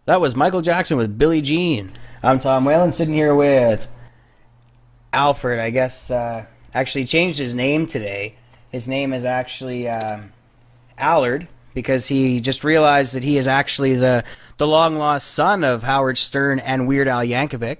That was Michael Jackson with Billie Jean. I'm Tom Whalen, sitting here with Alfred. I guess actually changed his name today. His name is actually Allard, because he just realized that he is actually the long-lost son of Howard Stern and Weird Al Yankovic.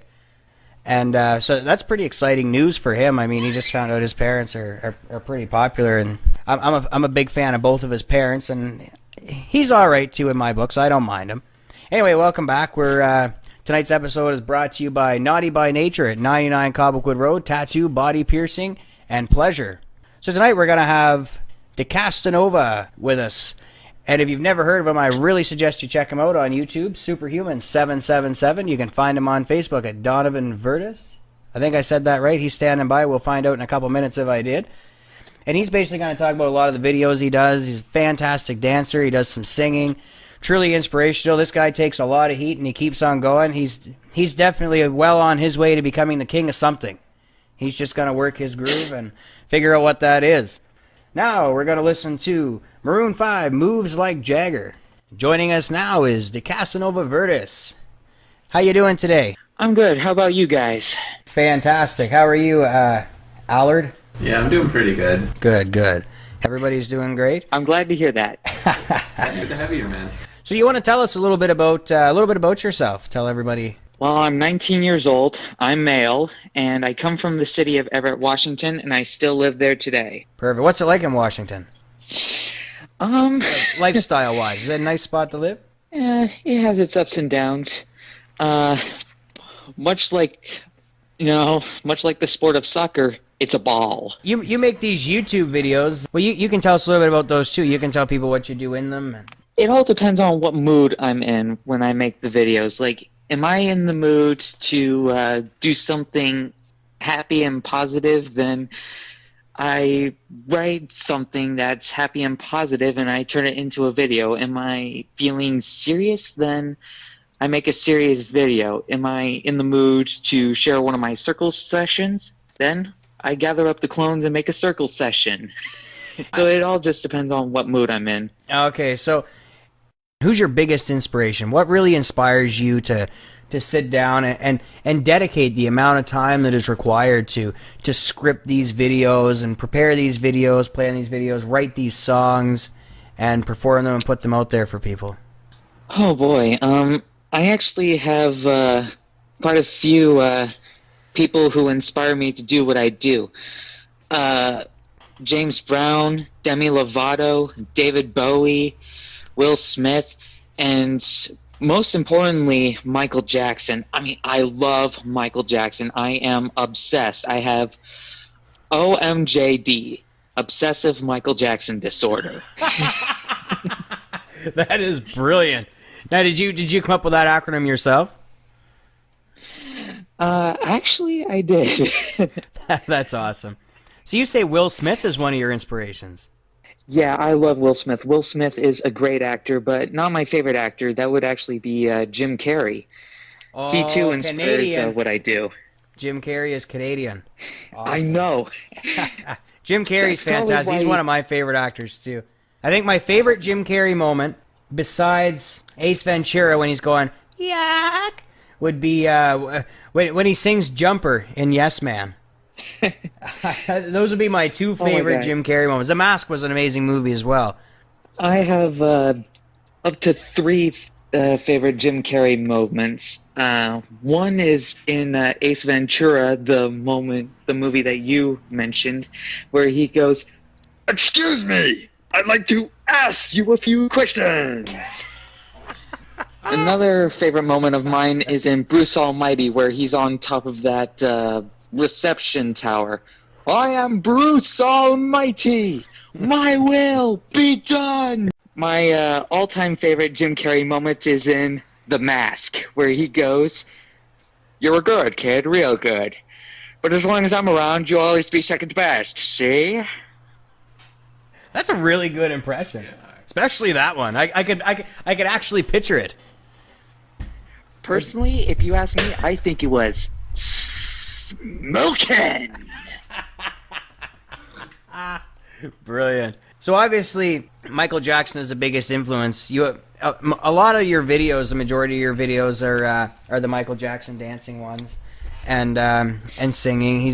And so that's pretty exciting news for him. I mean, he just found out his parents are pretty popular, and I'm a big fan of both of his parents, and he's all right, too, in my books. I don't mind him. Anyway, welcome back. Tonight's episode is brought to you by Naughty by Nature at 99 Cobblewood Road, tattoo, body piercing, and pleasure. So tonight we're going to have DeCastanova with us. And if you've never heard of him, I really suggest you check him out on YouTube, Superhuman777. You can find him on Facebook at Donovan Vertis. I think I said that right. He's standing by. We'll find out in a couple minutes if I did. And he's basically going to talk about a lot of the videos he does. He's a fantastic dancer. He does some singing. Truly inspirational. This guy takes a lot of heat and he keeps on going. He's definitely well on his way to becoming the king of something. He's just going to work his groove and figure out what that is. Now we're going to listen to Maroon 5, Moves Like Jagger. Joining us now is DeCastanova Vertis. How you doing today? I'm good. How about you guys? Fantastic. How are you, Allard? Yeah, I'm doing pretty good. Good. Everybody's doing great? I'm glad to hear that. Good to have you here, man. So you want to tell us a little bit about yourself? Tell everybody. Well, I'm 19 years old. I'm male, and I come from the city of Everett, Washington, and I still live there today. Perfect. What's it like in Washington? Lifestyle-wise, is that a nice spot to live? It has its ups and downs. Much like the sport of soccer, it's a ball. You make these YouTube videos. Well, you can tell us a little bit about those too. You can tell people what you do in them. It all depends on what mood I'm in when I make the videos. Like, am I in the mood to do something happy and positive, then I write something that's happy and positive and I turn it into a video. Am I feeling serious? Then I make a serious video. Am I in the mood to share one of my circle sessions? Then I gather up the clones and make a circle session. So it all just depends on what mood I'm in. Okay, so who's your biggest inspiration? What really inspires you to sit down and dedicate the amount of time that is required to script these videos and prepare these videos, plan these videos, write these songs, and perform them and put them out there for people? Oh boy, I actually have quite a few people who inspire me to do what I do. James Brown, Demi Lovato, David Bowie, Will Smith, and most importantly, Michael Jackson. I mean, I love Michael Jackson. I am obsessed. I have OMJD, Obsessive Michael Jackson Disorder. That is brilliant. Now, did you come up with that acronym yourself? Actually, I did. That's awesome. So you say Will Smith is one of your inspirations? Yeah, I love Will Smith. Will Smith is a great actor, but not my favorite actor. That would actually be Jim Carrey. Oh, he too inspires what I do. Jim Carrey is Canadian. Awesome. I know. Jim Carrey's fantastic. He's one of my favorite actors too. I think my favorite Jim Carrey moment, besides Ace Ventura when he's going yuck, would be when he sings Jumper in Yes Man. Those would be my two favorite Jim Carrey moments. The Mask was an amazing movie as well. I have up to three favorite Jim Carrey moments. One is in Ace Ventura, the movie that you mentioned, where he goes, "Excuse me, I'd like to ask you a few questions." Another favorite moment of mine is in Bruce Almighty, where he's on top of that reception tower. "I am Bruce Almighty. My will be done." My all-time favorite Jim Carrey moment is in The Mask, where he goes, "You're a good kid, real good. But as long as I'm around, you'll always be second best, see?" That's a really good impression. Especially that one. I could actually picture it. Personally, if you ask me, I think it was smoking. Brilliant. So obviously, Michael Jackson is the biggest influence. a lot of your videos, the majority of your videos are the Michael Jackson dancing ones, and singing.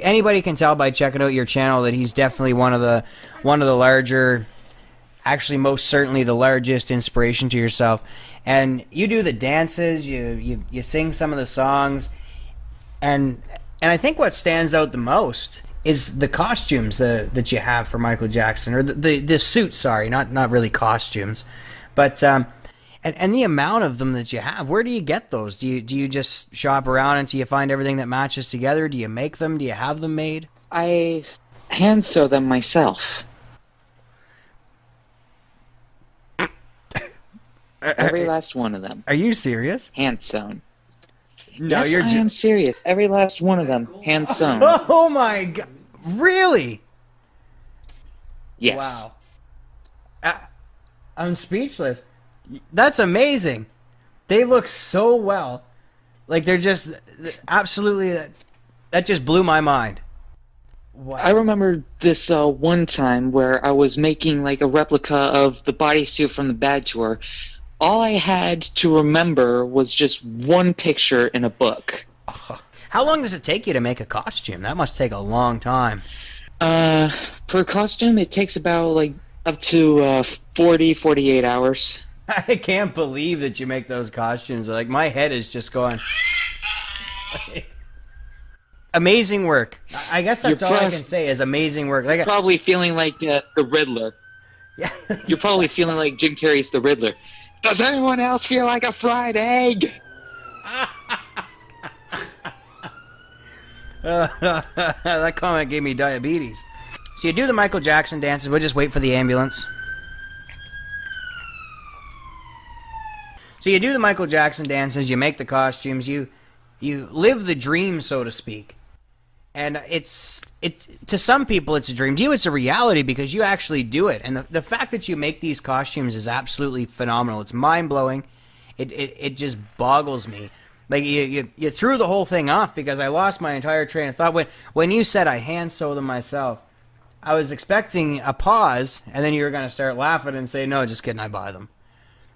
Anybody can tell by checking out your channel that he's definitely one of the larger, actually most certainly the largest inspiration to yourself. And you do the dances, you sing some of the songs, and I think what stands out the most is the costumes that you have for Michael Jackson, or the suits. Sorry, not really costumes, but and the amount of them that you have. Where do you get those? Do you just shop around until you find everything that matches together? Do you make them? Do you have them made? I hand sew them myself. Every last one of them. Are you serious? Hand sewn. No, yes, I am serious. Every last one of them, hand sewn. Oh my God! Really? Yes. Wow. I'm speechless. That's amazing. They look so well. Like they're just absolutely. That just blew my mind. Wow. I remember this one time where I was making like a replica of the bodysuit from the Bad Tour. All I had to remember was just one picture in a book. How long does it take you to make a costume? That must take a long time. Per costume, it takes about like up to 48 hours. I can't believe that you make those costumes. Like my head is just going. Amazing work. I guess that's all I can say is amazing work. You're probably feeling like the Riddler. Yeah. You're probably feeling like Jim Carrey's the Riddler. Does anyone else feel like a fried egg? That comment gave me diabetes. So you do the Michael Jackson dances. We'll just wait for the ambulance. So you do the Michael Jackson dances. You make the costumes. You live the dream, so to speak. And it's to some people it's a dream. To you it's a reality because you actually do it. And the fact that you make these costumes is absolutely phenomenal. It's mind-blowing. It just boggles me. Like you threw the whole thing off because I lost my entire train of thought. When you said I hand sew them myself, I was expecting a pause, and then you were going to start laughing and say, no, just kidding, I buy them.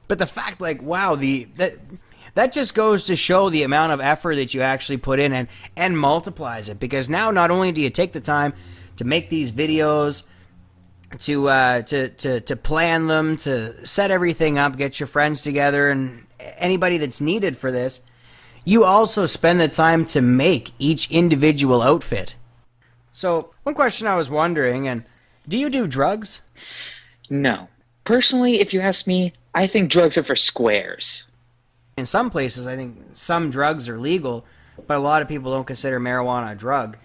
But the fact, like, wow, that just goes to show the amount of effort that you actually put in and multiplies it. Because now not only do you take the time to make these videos, to plan them, to set everything up, get your friends together, and anybody that's needed for this, you also spend the time to make each individual outfit. So, one question I was wondering, and do you do drugs? No. Personally, if you ask me, I think drugs are for squares. In some places, I think some drugs are legal, but a lot of people don't consider marijuana a drug.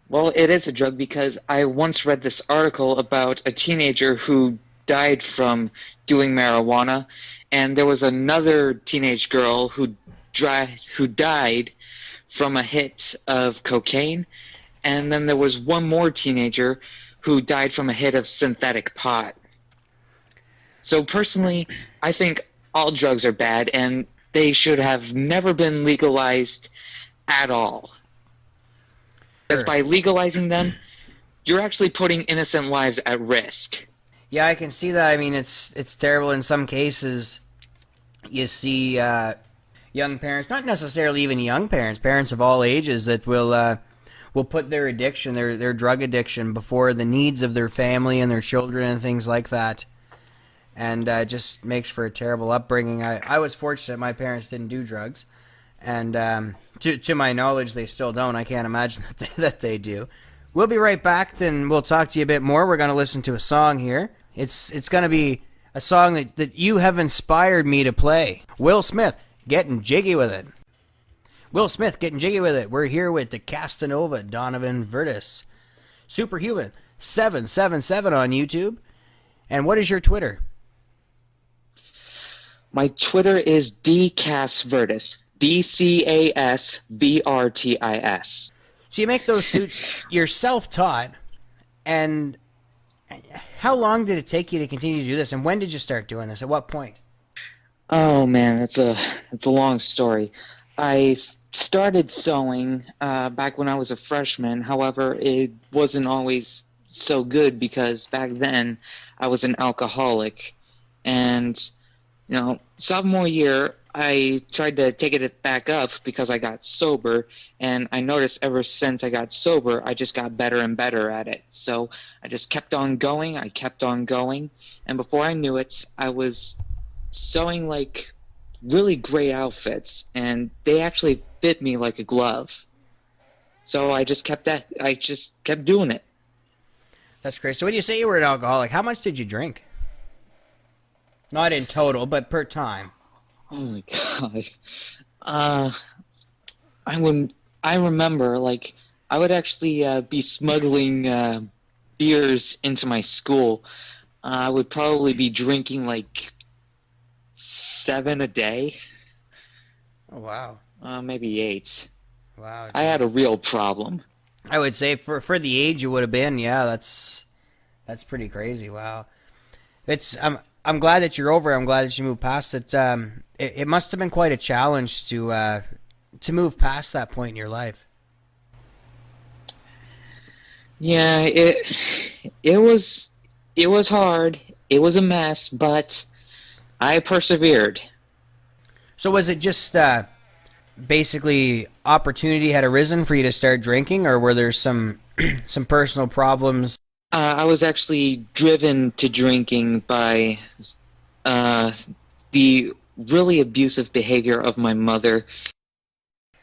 Well, it is a drug because I once read this article about a teenager who died from doing marijuana, and there was another teenage girl who died from a hit of cocaine, and then there was one more teenager who died from a hit of synthetic pot. So personally, I think all drugs are bad, and they should have never been legalized at all. Because by legalizing them, you're actually putting innocent lives at risk. Yeah, I can see that. I mean, it's terrible in some cases. You see young parents, not necessarily even young parents, parents of all ages that will put their addiction, their drug addiction, before the needs of their family and their children and things like that. And it just makes for a terrible upbringing. I was fortunate my parents didn't do drugs. And to my knowledge, they still don't. I can't imagine that they do. We'll be right back, and we'll talk to you a bit more. We're going to listen to a song here. It's going to be a song that you have inspired me to play. Will Smith, Getting Jiggy With It. Will Smith, Getting Jiggy With It. We're here with the Castanova, Donovan Vertis. Superhuman 777 on YouTube. And what is your Twitter? My Twitter is dcasvertis. DCASVRTIS. So you make those suits, you're self-taught, and how long did it take you to continue to do this, and when did you start doing this? At what point? Oh man, it's a long story. I started sewing back when I was a freshman. However, it wasn't always so good because back then I was an alcoholic, and Sophomore year, I tried to take it back up because I got sober, and I noticed ever since I got sober, I just got better and better at it. So I just kept on going, and before I knew it, I was sewing like really great outfits, and they actually fit me like a glove. So I just kept doing it. That's great. So when you say you were an alcoholic, how much did you drink? Not in total, but per time. Oh my god. I remember, like, I would actually be smuggling beers into my school. I would probably be drinking like 7 a day. Oh, wow. Maybe 8. Wow. I had a real problem. I would say for the age you would have been, yeah, that's pretty crazy. Wow. I'm glad that you're over. I'm glad that you moved past it. It must have been quite a challenge to move past that point in your life. Yeah, it was hard. It was a mess, but I persevered. So was it just basically opportunity had arisen for you to start drinking, or were there some personal problems? I was actually driven to drinking by the really abusive behavior of my mother.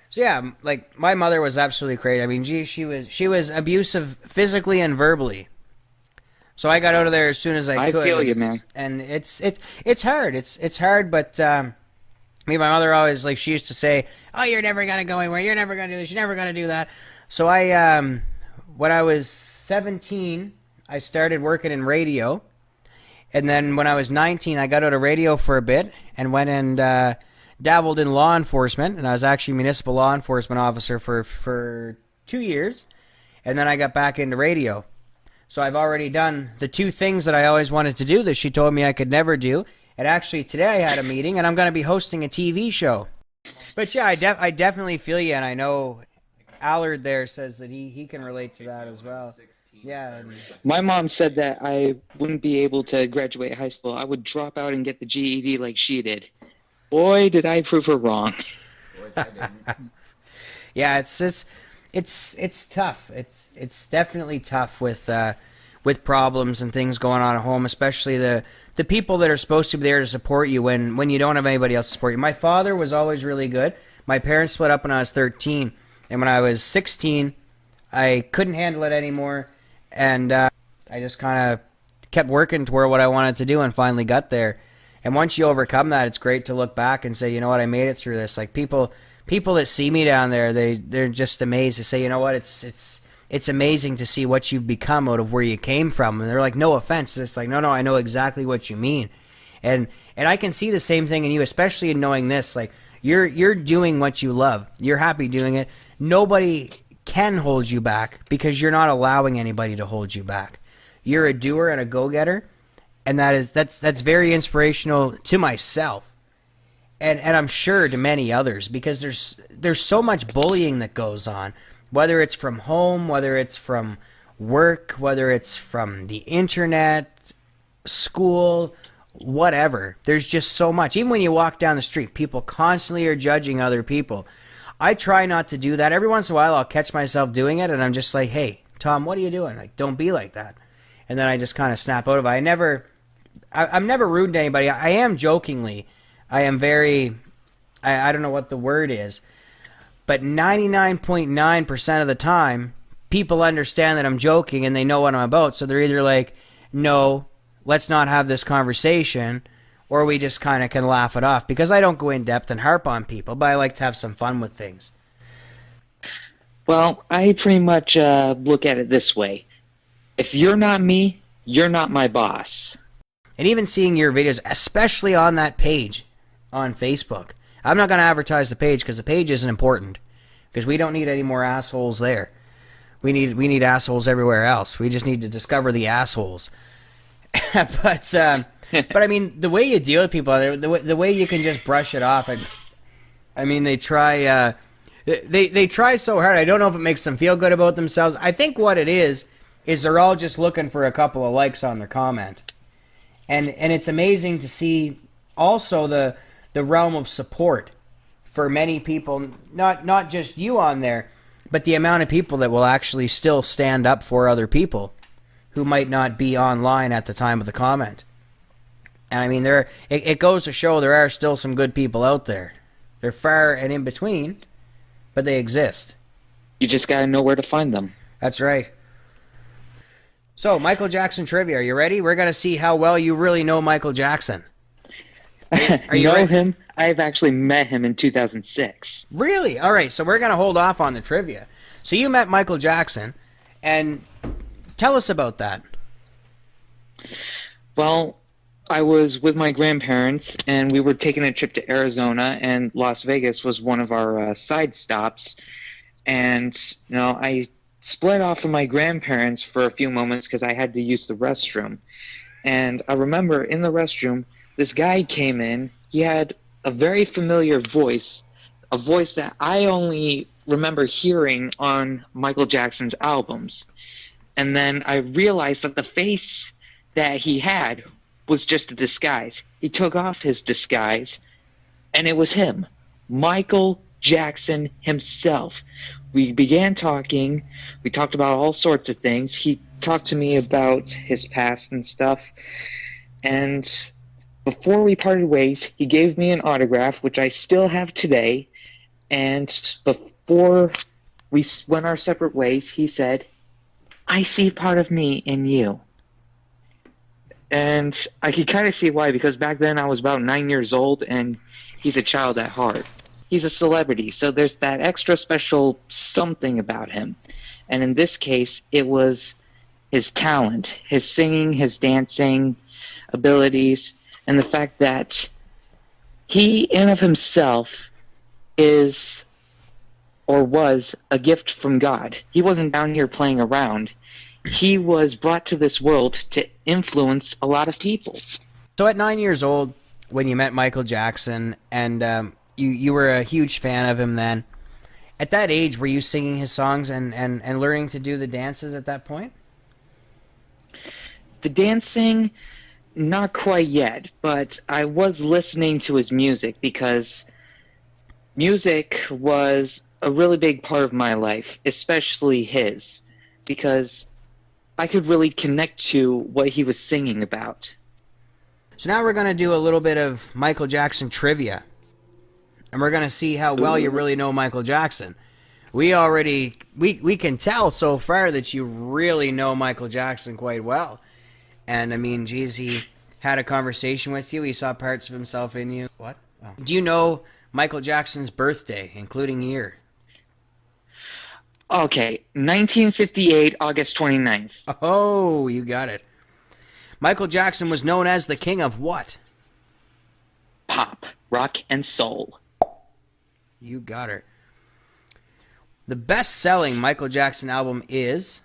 So yeah, like my mother was absolutely crazy. I mean, she was abusive physically and verbally. So I got out of there as soon as I could. I feel you, man. And it's hard. It's hard, but my mother always, like, she used to say, "Oh, you're never gonna go anywhere. You're never gonna do this. You're never gonna do that." So when I was 17, I started working in radio, and then when I was 19, I got out of radio for a bit and went and dabbled in law enforcement, and I was actually a municipal law enforcement officer for 2 years, and then I got back into radio. So I've already done the 2 things that I always wanted to do that she told me I could never do. And actually today I had a meeting, and I'm going to be hosting a TV show. But yeah, I definitely feel you, and I know Allard there says that he can relate to that as well. Yeah. My mom said that I wouldn't be able to graduate high school. I would drop out and get the GED like she did. Boy, did I prove her wrong. Yeah, it's tough. It's definitely tough with problems and things going on at home, especially the people that are supposed to be there to support you when you don't have anybody else to support you. My father was always really good. My parents split up when I was 13, and when I was 16, I couldn't handle it anymore, and I just kind of kept working toward what I wanted to do and finally got there. And once you overcome that, it's great to look back and say, you know what, I made it through this. Like people that see me down there, they're just amazed to say, you know what, it's amazing to see what you've become out of where you came from. And they're like, no offense. It's like, no, I know exactly what you mean. And I can see the same thing in you, especially in knowing this. Like you're doing what you love. You're happy doing it. Nobody can hold you back because you're not allowing anybody to hold you back. You're a doer and a go-getter. And that's very inspirational to myself, and I'm sure to many others, because there's so much bullying that goes on, whether it's from home, whether it's from work, whether it's from the internet, school, whatever. There's just so much. Even when you walk down the street, people constantly are judging other people. I try not to do that. Every once in a while, I'll catch myself doing it, and I'm just like, "Hey, Tom, what are you doing? Like, don't be like that." And then I just kind of snap out of it. I'm never rude to anybody. I am jokingly. I am very, I don't know what the word is, but 99.9% of the time, people understand that I'm joking and they know what I'm about. So they're either like, no, let's not have this conversation, or we just kind of can laugh it off, because I don't go in depth and harp on people, but I like to have some fun with things. Well, I pretty much look at it this way. If you're not me, you're not my boss. And even seeing your videos, especially on that page on Facebook. I'm not going to advertise the page because the page isn't important, because we don't need any more assholes there. We need assholes everywhere else. We just need to discover the assholes. but I mean, the way you deal with people, the way you can just brush it off. I mean, they try they try so hard. I don't know if it makes them feel good about themselves. I think what it is they're all just looking for a couple of likes on their comment. And it's amazing to see also the realm of support for many people, not just you on there, but the amount of people that will actually still stand up for other people who might not be online at the time of the comment. And I mean, it goes to show there are still some good people out there. They're far and in between, but they exist. You just gotta know where to find them. That's right. So, Michael Jackson trivia, are you ready? We're going to see how well you really know Michael Jackson. Are you know ready? him? I've actually met him in 2006. Really? All right, so we're going to hold off on the trivia. So you met Michael Jackson, and tell us about that. Well, I was with my grandparents, and we were taking a trip to Arizona, and Las Vegas was one of our side stops. And, I split off from my grandparents for a few moments because I had to use the restroom. And I remember in the restroom, this guy came in. He had a very familiar voice, a voice that I only remember hearing on Michael Jackson's albums. And then I realized that the face that he had was just a disguise. He took off his disguise, and it was him, Michael Jackson himself. We began talking. We talked about all sorts of things. He talked to me about his past and stuff. And before we parted ways, he gave me an autograph, which I still have today. And before we went our separate ways, he said, "I see part of me in you." And I could kind of see why, because back then I was about 9 years old, and he's a child at heart. He's a celebrity, so there's that extra special something about him. And in this case, it was his talent, his singing, his dancing abilities, and the fact that he in of himself is or was a gift from God. He wasn't down here playing around. He was brought to this world to influence a lot of people. So at 9 years old, when you met Michael Jackson, and you were a huge fan of him then, at that age, were you singing his songs and learning to do the dances at that point? The dancing, not quite yet, but I was listening to his music because music was a really big part of my life, especially his, because I could really connect to what he was singing about. So now we're going to do a little bit of Michael Jackson trivia. And we're going to see how well you really know Michael Jackson. We can tell so far that you really know Michael Jackson quite well. And I mean, geez, he had a conversation with you. He saw parts of himself in you. What? Oh. Do you know Michael Jackson's birthday, including year? Okay, 1958, August 29th. Oh, you got it. Michael Jackson was known as the king of what? Pop, rock, and soul. You got her. The best-selling Michael Jackson album is?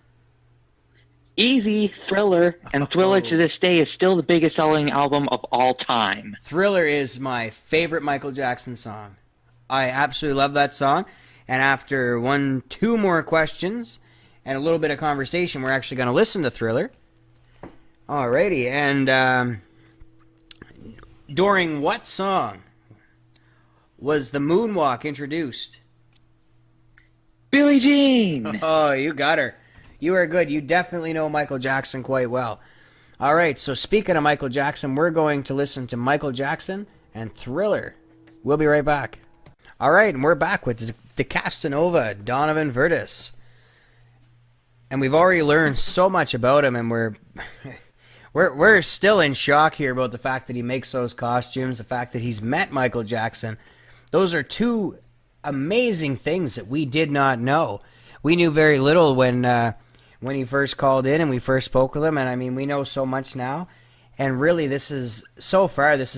Easy, Thriller, and Thriller to this day is still the biggest selling album of all time. Thriller is my favorite Michael Jackson song. I absolutely love that song. And after two more questions and a little bit of conversation, we're actually going to listen to Thriller. Alrighty, and during what song was the moonwalk introduced? Billie Jean! Oh, you got her. You are good. You definitely know Michael Jackson quite well. Alright, so speaking of Michael Jackson, we're going to listen to Michael Jackson and Thriller. We'll be right back. Alright, and we're back with De Castanova, Donovan Vertis. And we've already learned so much about him, and we're still in shock here about the fact that he makes those costumes, the fact that he's met Michael Jackson. Those are two amazing things that we did not know. We knew very little when he first called in and we first spoke with him, and I mean, we know so much now. And really, this has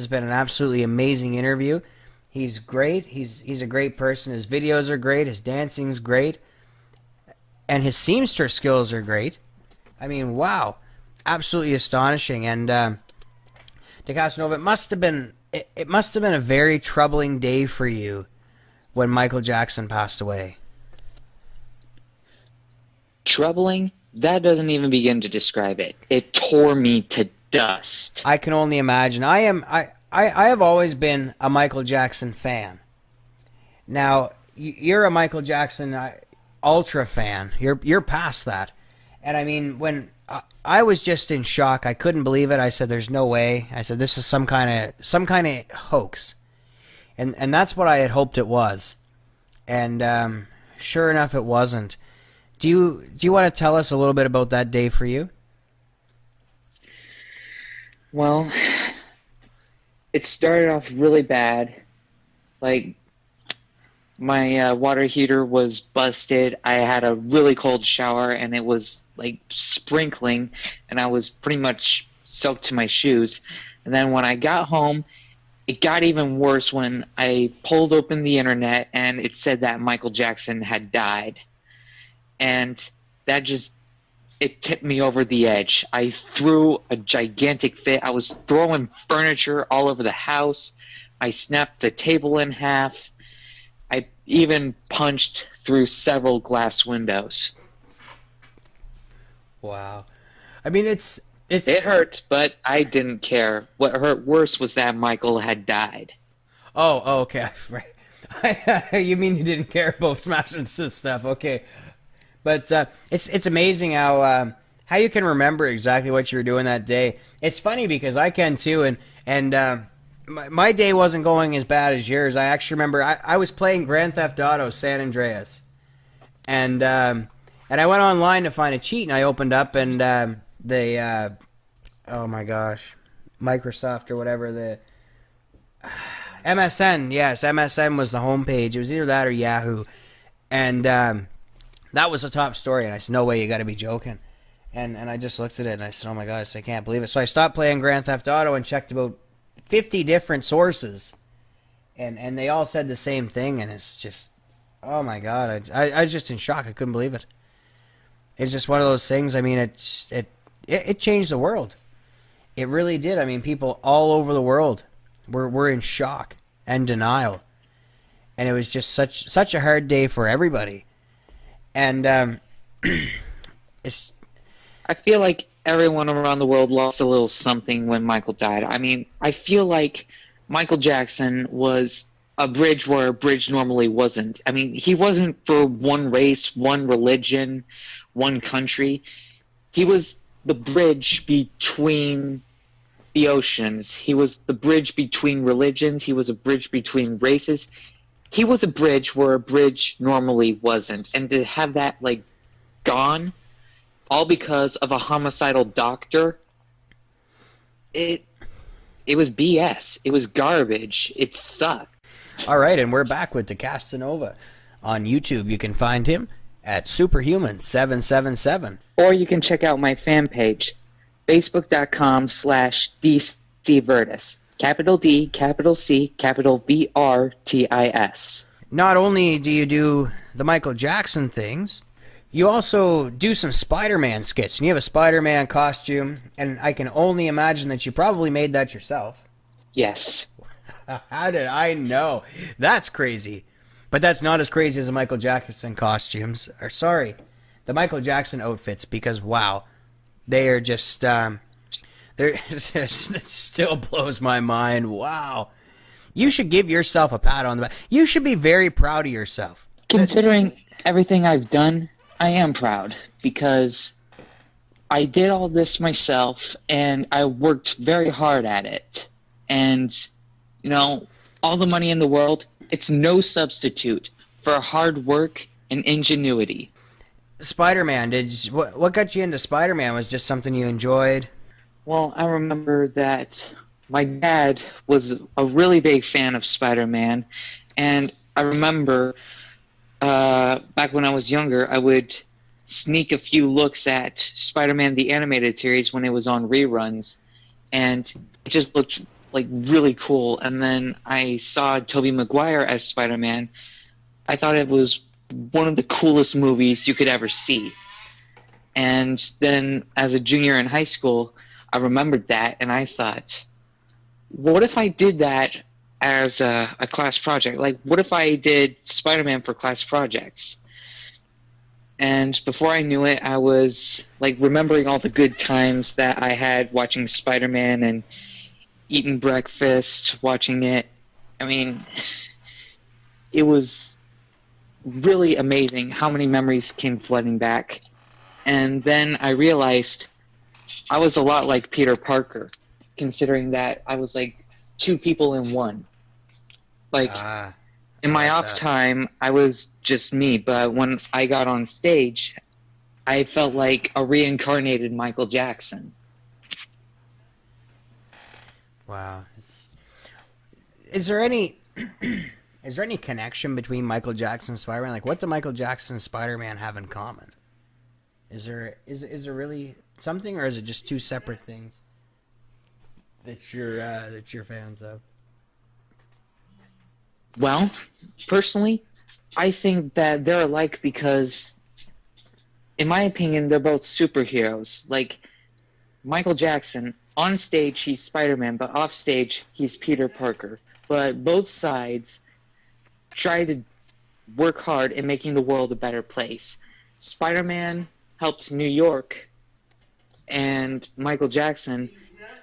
been an absolutely amazing interview. He's great. He's a great person. His videos are great. His dancing's great. And his seamstress skills are great. I mean, wow. Absolutely astonishing. And De Castanova, it must have been a very troubling day for you when Michael Jackson passed away. Troubling? That doesn't even begin to describe it. It tore me to dust. I can only imagine. I have always been a Michael Jackson fan. Now, you're a Michael Jackson ultra fan. You're past that. And I mean, when I was just in shock, I couldn't believe it. I said, "There's no way." I said, "This is some kind of hoax," and that's what I had hoped it was. And sure enough, it wasn't. Do you want to tell us a little bit about that day for you? Well, it started off really bad. Like, my water heater was busted. I had a really cold shower, and it was, like, sprinkling, and I was pretty much soaked to my shoes. And then when I got home, it got even worse when I pulled open the internet, and it said that Michael Jackson had died. And that just... it tipped me over the edge. I threw a gigantic fit. I was throwing furniture all over the house. I snapped the table in half. I even punched through several glass windows. Wow. I mean, it hurt, but I didn't care. What hurt worse was that Michael had died. Oh, okay. Right. You mean you didn't care about smashing stuff? Okay. But it's amazing how you can remember exactly what you were doing that day. It's funny because I can too, and my day wasn't going as bad as yours. I actually remember I was playing Grand Theft Auto San Andreas, and I went online to find a cheat, and I opened up and oh my gosh, Microsoft or whatever, the MSN. Yes, MSN was the homepage. It was either that or Yahoo, and that was a top story, and I said, "No way, you got to be joking." And I just looked at it, and I said, "Oh my gosh, I can't believe it." So I stopped playing Grand Theft Auto and checked about 50 different sources, and they all said the same thing, and it's just, oh my god, I was just in shock. I couldn't believe it. It's just one of those things. I mean, it changed the world. It really did. I mean, people all over the world were in shock and denial, and it was just such a hard day for everybody. And it's... I feel like everyone around the world lost a little something when Michael died. I mean, I feel like Michael Jackson was a bridge where a bridge normally wasn't. I mean, he wasn't for one race, one religion, one country. He was the bridge between the oceans. He was the bridge between religions. He was a bridge between races. He was a bridge where a bridge normally wasn't. And to have that, like, gone, all because of a homicidal doctor, it was BS. It was garbage. It sucked. All right, and we're back with the Castanova. On YouTube, you can find him at Superhuman777. Or you can check out my fan page, facebook.com/DCVirtus. Capital D, capital C, capital VRTIS. Not only do you do the Michael Jackson things, you also do some Spider-Man skits. And you have a Spider-Man costume, and I can only imagine that you probably made that yourself. Yes. How did I know? That's crazy. But that's not as crazy as the Michael Jackson costumes. Or sorry, the Michael Jackson outfits, because wow, they are just it still blows my mind. Wow. You should give yourself a pat on the back. You should be very proud of yourself. Considering everything I've done, I am proud, because I did all this myself and I worked very hard at it. And, you know, all the money in the world, it's no substitute for hard work and ingenuity. Spider-Man, what got you into Spider-Man? Was just something you enjoyed? Well, I remember that my dad was a really big fan of Spider-Man, and I remember back when I was younger, I would sneak a few looks at Spider-Man the Animated Series when it was on reruns, and it just looked like really cool. And then I saw Tobey Maguire as Spider-Man. I thought it was one of the coolest movies you could ever see. And then as a junior in high school, I remembered that, and I thought, what if I did that as a class project? Like, what if I did Spider-Man for class projects? And before I knew it, I was like remembering all the good times that I had watching Spider-Man, and eating breakfast, watching it. I mean, it was really amazing how many memories came flooding back. And then I realized I was a lot like Peter Parker, considering that I was like two people in one. Like, in my off time, I was just me, but when I got on stage, I felt like a reincarnated Michael Jackson. Wow. Is there any connection between Michael Jackson and Spider-Man? Like, what do Michael Jackson and Spider-Man have in common? Is there really something, or is it just two separate things that you're fans of? Well, personally, I think that they're alike because, in my opinion, they're both superheroes. Like, Michael Jackson, on stage, he's Spider-Man, but off stage, he's Peter Parker. But both sides try to work hard in making the world a better place. Spider-Man helped New York, and Michael Jackson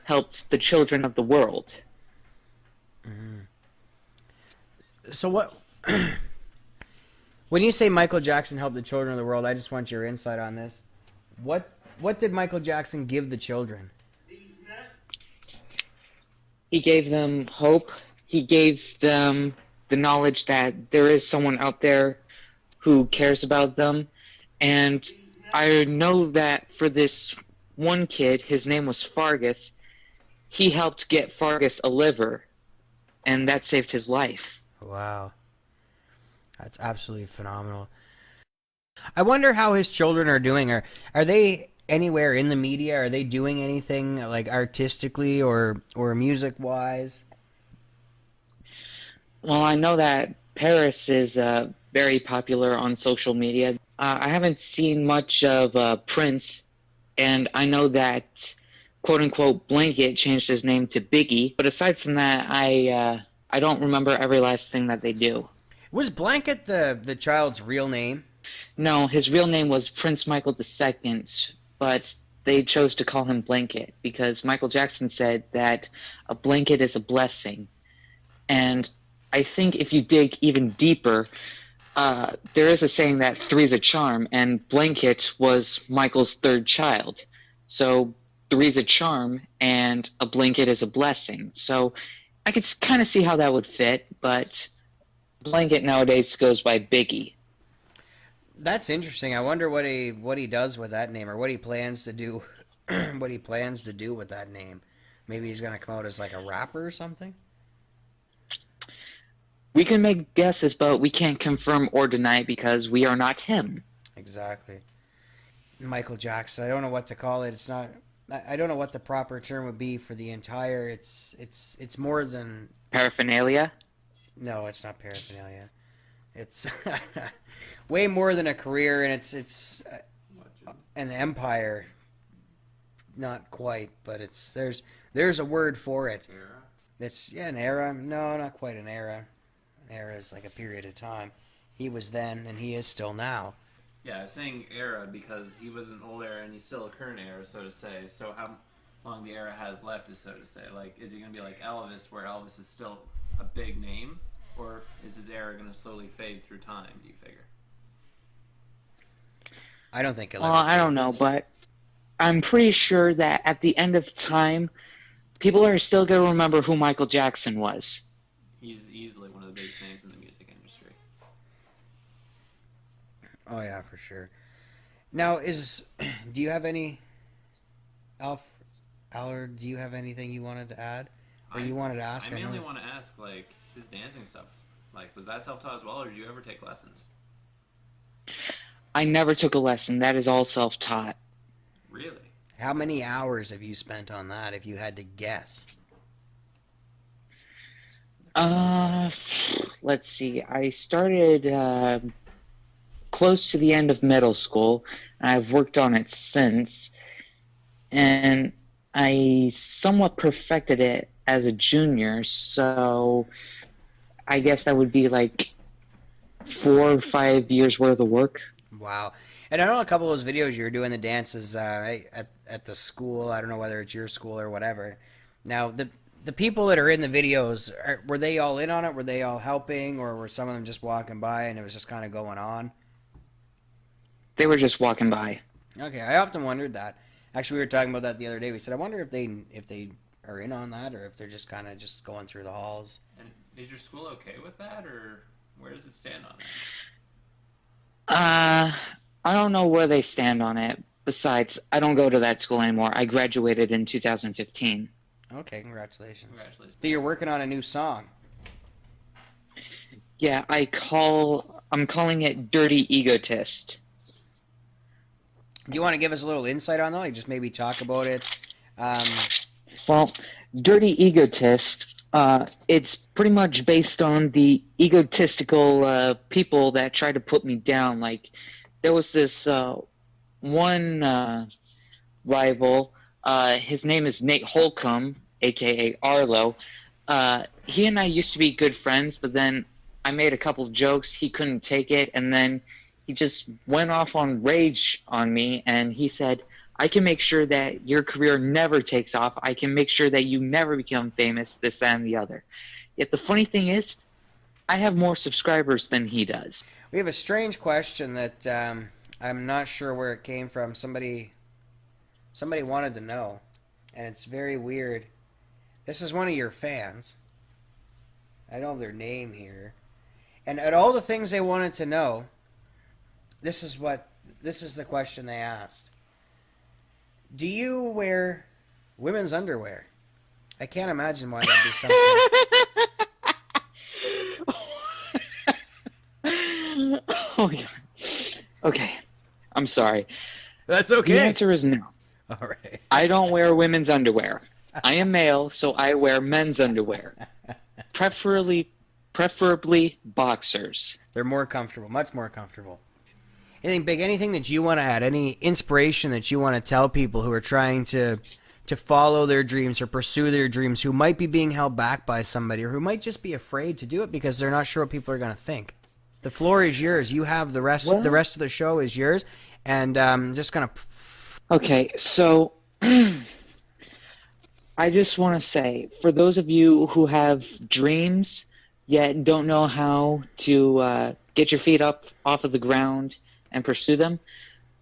helped the children of the world. Mm-hmm. So what? When you say Michael Jackson helped the children of the world, I just want your insight on this. What did Michael Jackson give the children? He gave them hope. He gave them the knowledge that there is someone out there who cares about them. And I know that for this one kid, his name was Fargus, he helped get Fargus a liver, and that saved his life. Wow. That's absolutely phenomenal. I wonder how his children are doing. Are they anywhere in the media? Are they doing anything like artistically or music-wise? Well, I know that Paris is very popular on social media. I haven't seen much of Prince, and I know that quote-unquote Blanket changed his name to Biggie. But aside from that, I don't remember every last thing that they do. Was Blanket the child's real name? No, his real name was Prince Michael II, but they chose to call him Blanket because Michael Jackson said that a blanket is a blessing. And I think if you dig even deeper, there is a saying that three's a charm, and Blanket was Michael's third child. So three's a charm, and a blanket is a blessing. So I could kind of see how that would fit, but Blanket nowadays goes by Biggie. That's interesting. I wonder what he does with that name, or what he plans to do. What he plans to do with that name. Maybe he's gonna come out as like a rapper or something. We can make guesses, but we can't confirm or deny it because we are not him. Exactly. Michael Jackson. I don't know what to call it. It's not. I don't know what the proper term would be for the entire. It's more than paraphernalia. No, it's not paraphernalia. It's way more than a career, and it's an empire. Not quite, but there's a word for it. Era? It's an era. No, not quite an era. An era is like a period of time. He was then, and he is still now. Yeah, I was saying era because he was an old era and he's still a current era, so to say. So how long the era has left is so to say. Like, is he going to be like Elvis, where Elvis is still a big name? Or is his era going to slowly fade through time, do you figure? I don't think Well, I don't know, but I'm pretty sure that at the end of time, people are still going to remember who Michael Jackson was. He's easily one of the biggest names in the music industry. Oh, yeah, for sure. Now, do you have any, Allard, do you have anything you wanted to add? Or you wanted to ask? I mainly want to ask, like, his dancing stuff. Like, was that self-taught as well, or did you ever take lessons? I never took a lesson. That is all self-taught. Really? How many hours have you spent on that, if you had to guess? Let's see. I started close to the end of middle school, and I've worked on it since. And I somewhat perfected it as a junior, so I guess that would be like 4 or 5 years worth of work. Wow. And I know a couple of those videos you were doing the dances at the school. I don't know whether it's your school or whatever. Now, the people that are in the videos, were they all in on it? Were they all helping, or were some of them just walking by and it was just kind of going on? They were just walking by. Okay, I often wondered that. Actually, we were talking about that the other day. We said, I wonder if they are in on that, or if they're just kind of just going through the halls. And is your school okay with that, or where does it stand on that? I don't know where they stand on it. Besides, I don't go to that school anymore. I graduated in 2015. Okay, congratulations. Congratulations. So you're working on a new song. Yeah, I'm calling it Dirty Egotist. Do you want to give us a little insight on that? Like just maybe talk about it? Well, Dirty Egotist, it's pretty much based on the egotistical people that try to put me down. Like, there was this one rival, his name is Nate Holcomb, a.k.a. Arlo. He and I used to be good friends, but then I made a couple jokes. He couldn't take it, and then he just went off on rage on me, and he said, I can make sure that your career never takes off. I can make sure that you never become famous, this, that, and the other. Yet the funny thing is, I have more subscribers than he does. We have a strange question that I'm not sure where it came from. Somebody wanted to know, and it's very weird. This is one of your fans. I don't have their name here. And at all the things they wanted to know, this is the question they asked. Do you wear women's underwear? I can't imagine why that'd be something. Oh, God. Okay. I'm sorry. That's okay. The answer is no. All right. I don't wear women's underwear. I am male, so I wear men's underwear. Preferably boxers. They're more comfortable, much more comfortable. Anything big? Anything that you want to add? Any inspiration that you want to tell people who are trying to follow their dreams or pursue their dreams, who might be being held back by somebody, or who might just be afraid to do it because they're not sure what people are going to think? The floor is yours. You have the rest. Well, the rest of the show is yours, and just gonna. Okay, so I just want to say, for those of you who have dreams yet don't know how to get your feet up off of the ground and pursue them,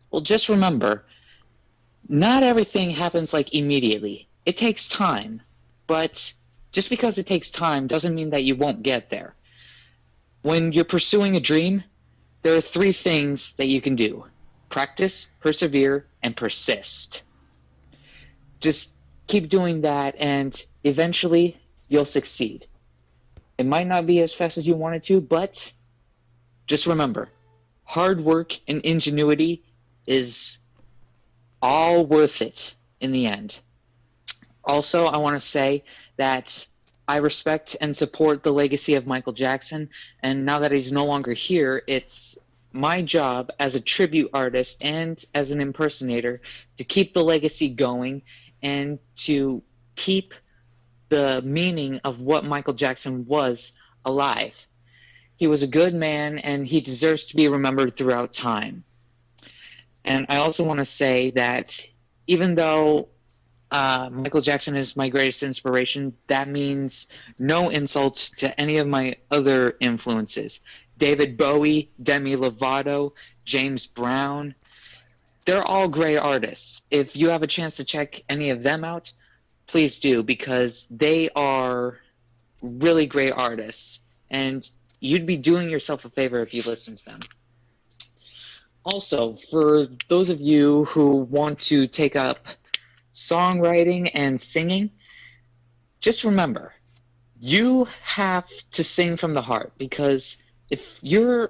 well, just remember, not everything happens like immediately. It takes time, but just because it takes time doesn't mean that you won't get there. When you're pursuing a dream, there are 3 things that you can do: practice, persevere, and persist. Just keep doing that, and eventually you'll succeed. It might not be as fast as you wanted to, but just remember, hard work and ingenuity is all worth it in the end. Also, I want to say that I respect and support the legacy of Michael Jackson, and now that he's no longer here, it's my job as a tribute artist and as an impersonator to keep the legacy going and to keep the meaning of what Michael Jackson was alive. He was a good man, and he deserves to be remembered throughout time. And I also want to say that even though Michael Jackson is my greatest inspiration, that means no insult to any of my other influences. David Bowie, Demi Lovato, James Brown, they're all great artists. If you have a chance to check any of them out, please do, because they are really great artists, and you'd be doing yourself a favor if you listen to them. Also, for those of you who want to take up songwriting and singing, just remember, you have to sing from the heart, because if you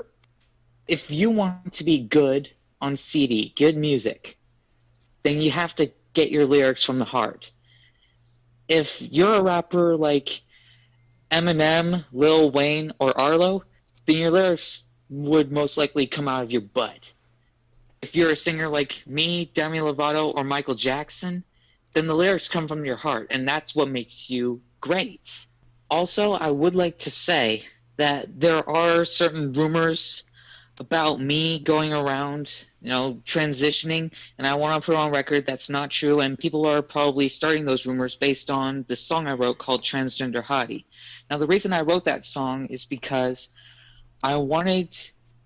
want to be good on CD, good music, then you have to get your lyrics from the heart. If you're a rapper like Eminem, Lil Wayne, or Arlo, then your lyrics would most likely come out of your butt. If you're a singer like me, Demi Lovato, or Michael Jackson, then the lyrics come from your heart, and that's what makes you great. Also, I would like to say that there are certain rumors about me going around, transitioning, and I want to put on record that's not true, and people are probably starting those rumors based on the song I wrote called Transgender Hottie. Now, the reason I wrote that song is because I wanted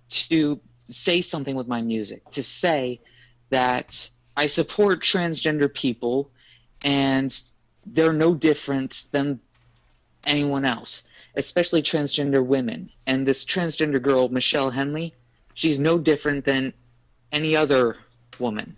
to say something with my music, to say that I support transgender people, and they're no different than anyone else, especially transgender women. And this transgender girl, Michelle Henley, she's no different than any other woman.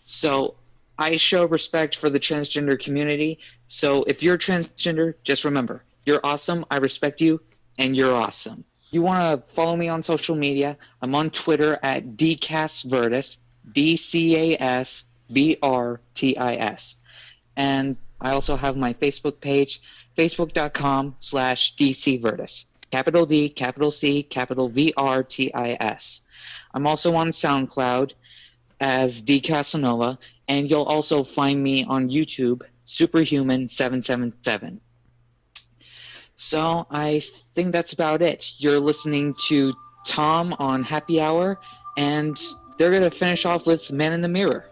So I show respect for the transgender community. So if you're transgender, just remember, you're awesome, I respect you, and you're awesome. You want to follow me on social media, I'm on Twitter at DCasVertis, DCasVRTIS. And I also have my Facebook page, facebook.com/DCVertis. Capital D, capital C, capital VRTIS. I'm also on SoundCloud as D Casanova, and you'll also find me on YouTube, Superhuman777. So I think that's about it. You're listening to Tom on Happy Hour, and they're going to finish off with Man in the Mirror.